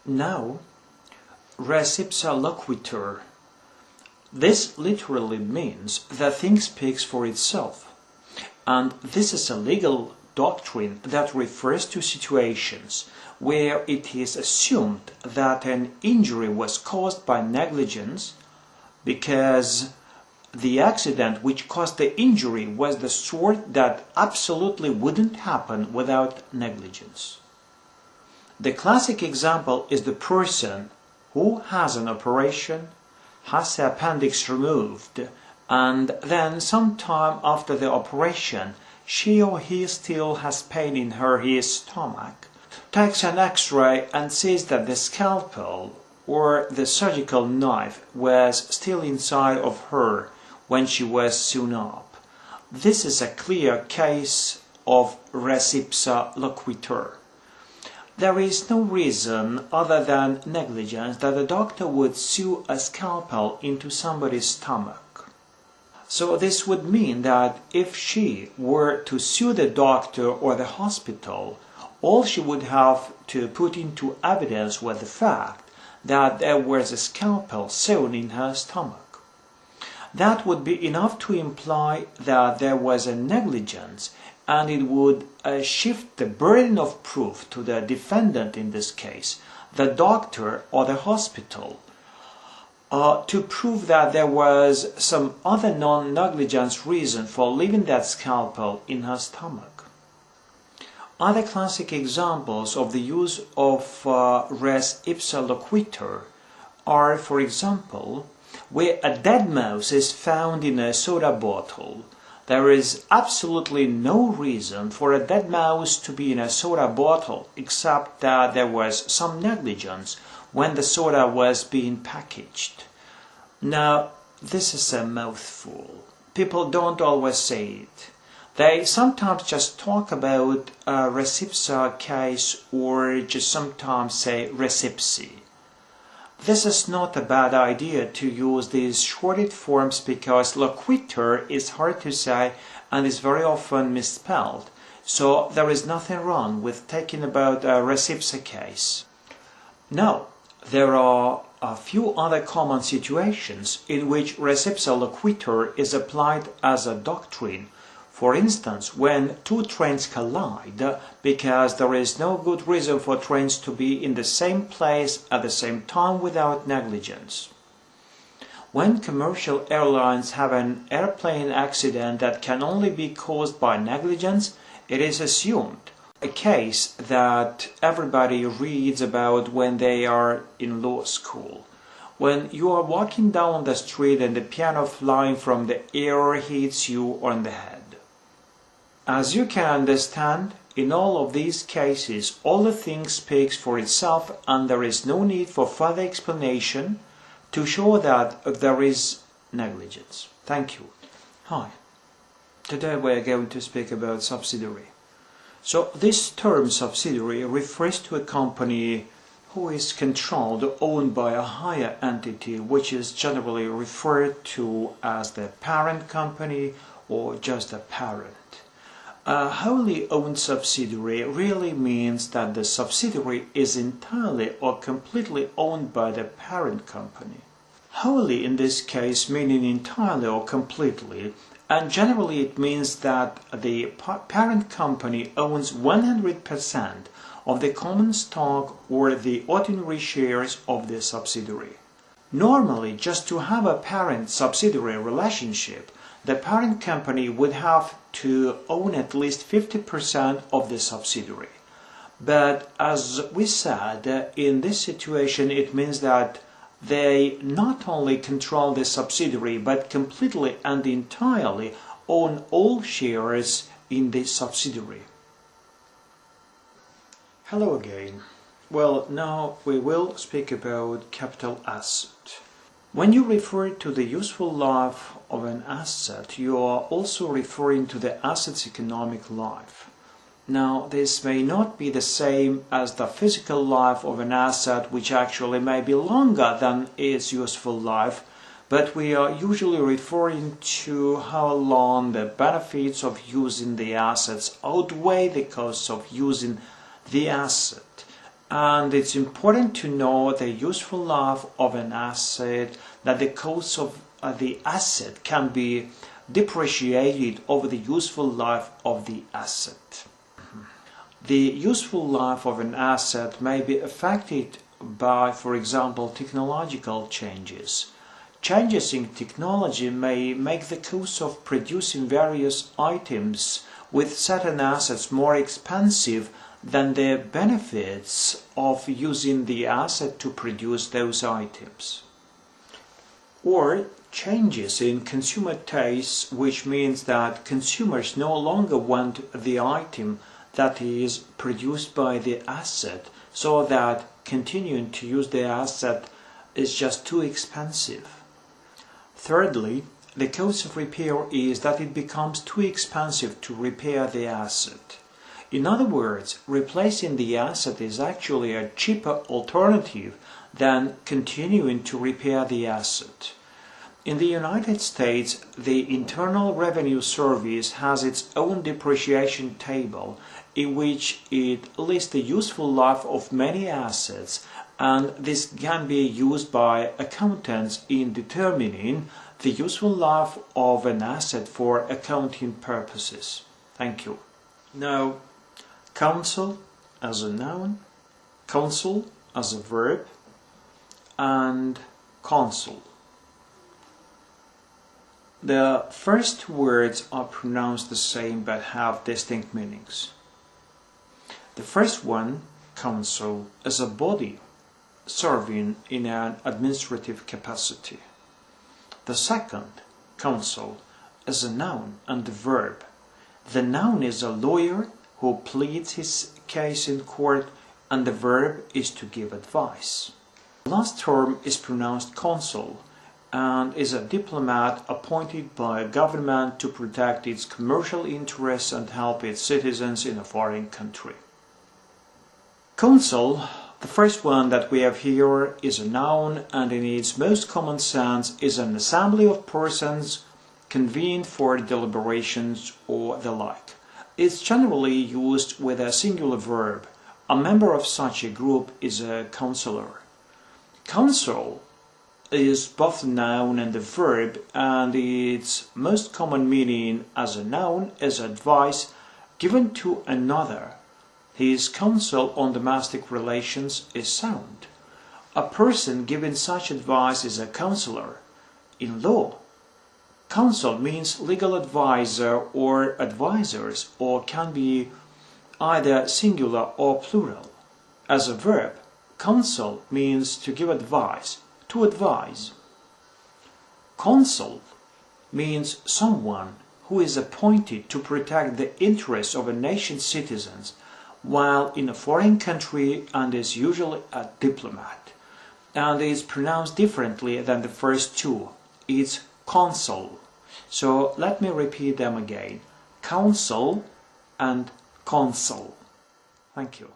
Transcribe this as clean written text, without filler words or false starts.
Now, res ipsa loquitur. This literally means the thing speaks for itself, and this is a legal doctrine that refers to situations where it is assumed that an injury was caused by negligence because the accident which caused the injury was the sort that absolutely wouldn't happen without negligence. The classic example is the person who has an operation, has the appendix removed, and then sometime after the operation she or he still has pain in his stomach, takes an X-ray and sees that the scalpel or the surgical knife was still inside of her when she was sewn up. This is a clear case of res ipsa loquitur. There is no reason other than negligence that a doctor would sew a scalpel into somebody's stomach. So this would mean that if she were to sue the doctor or the hospital, all she would have to put into evidence was the fact that there was a scalpel sewn in her stomach. That would be enough to imply that there was a negligence, and it would shift the burden of proof to the defendant in this case, the doctor or the hospital, to prove that there was some other non-negligence reason for leaving that scalpel in her stomach. Other classic examples of the use of res ipsa loquitur are, for example, where a dead mouse is found in a soda bottle. There is absolutely no reason for a dead mouse to be in a soda bottle except that there was some negligence when the soda was being packaged. Now, this is a mouthful. People don't always say it. They sometimes just talk about a res ipsa case or just sometimes say res ipsi. This is not a bad idea to use these shorted forms because loquitur is hard to say and is very often misspelled, so there is nothing wrong with talking about a res ipsa case. Now, there are a few other common situations in which res ipsa loquitur is applied as a doctrine. For instance, when two trains collide because there is no good reason for trains to be in the same place at the same time without negligence. When commercial airlines have an airplane accident that can only be caused by negligence, it is assumed, a case that everybody reads about when they are in law school. When you are walking down the street and the piano flying from the air hits you on the head. As you can understand, in all of these cases, all the thing speaks for itself and there is no need for further explanation to show that there is negligence. Thank you. Hi. Today we are going to speak about subsidiary. So this term subsidiary refers to a company who is controlled or owned by a higher entity, which is generally referred to as the parent company or just a parent. A wholly owned subsidiary really means that the subsidiary is entirely or completely owned by the parent company. Wholly in this case meaning entirely or completely, and generally it means that the parent company owns 100% of the common stock or the ordinary shares of the subsidiary. Normally, just to have a parent-subsidiary relationship, the parent company would have to own at least 50% of the subsidiary. But as we said, in this situation it means that they not only control the subsidiary but completely and entirely own all shares in the subsidiary. Hello again. Well, now we will speak about capital asset. When you refer to the useful life of an asset, you are also referring to the asset's economic life. Now, this may not be the same as the physical life of an asset, which actually may be longer than its useful life, but we are usually referring to how long the benefits of using the assets outweigh the costs of using the asset. And it's important to know the useful life of an asset, that the cost of the asset can be depreciated over the useful life of the asset. The useful life of an asset may be affected by, for example, technological changes. Changes in technology may make the cost of producing various items with certain assets more expensive than the benefits of using the asset to produce those items. Or changes in consumer tastes, which means that consumers no longer want the item that is produced by the asset, so that continuing to use the asset is just too expensive. Thirdly, the cost of repair is that it becomes too expensive to repair the asset. In other words, replacing the asset is actually a cheaper alternative than continuing to repair the asset. In the United States, the Internal Revenue Service has its own depreciation table in which it lists the useful life of many assets, and this can be used by accountants in determining the useful life of an asset for accounting purposes. Thank you. Now, counsel as a noun, counsel as a verb, and consul. The first words are pronounced the same but have distinct meanings. The first one, counsel, is a body serving in an administrative capacity. The second, counsel, is a noun and a verb. The noun is a lawyer who pleads his case in court, and the verb is to give advice. The last term is pronounced consul and is a diplomat appointed by a government to protect its commercial interests and help its citizens in a foreign country. Consul, the first one that we have here, is a noun and in its most common sense is an assembly of persons convened for deliberations or the like. It's generally used with a singular verb. A member of such a group is a counselor. Counsel is both a noun and a verb, and its most common meaning as a noun is advice given to another. His counsel on domestic relations is sound. A person giving such advice is a counselor. In law, counsel means legal advisor or advisors, or can be either singular or plural. As a verb, counsel means to give advice, to advise. Consul means someone who is appointed to protect the interests of a nation's citizens while in a foreign country, and is usually a diplomat, and is pronounced differently than the first two. It's consul. So let me repeat them again: counsel and consul. Thank you.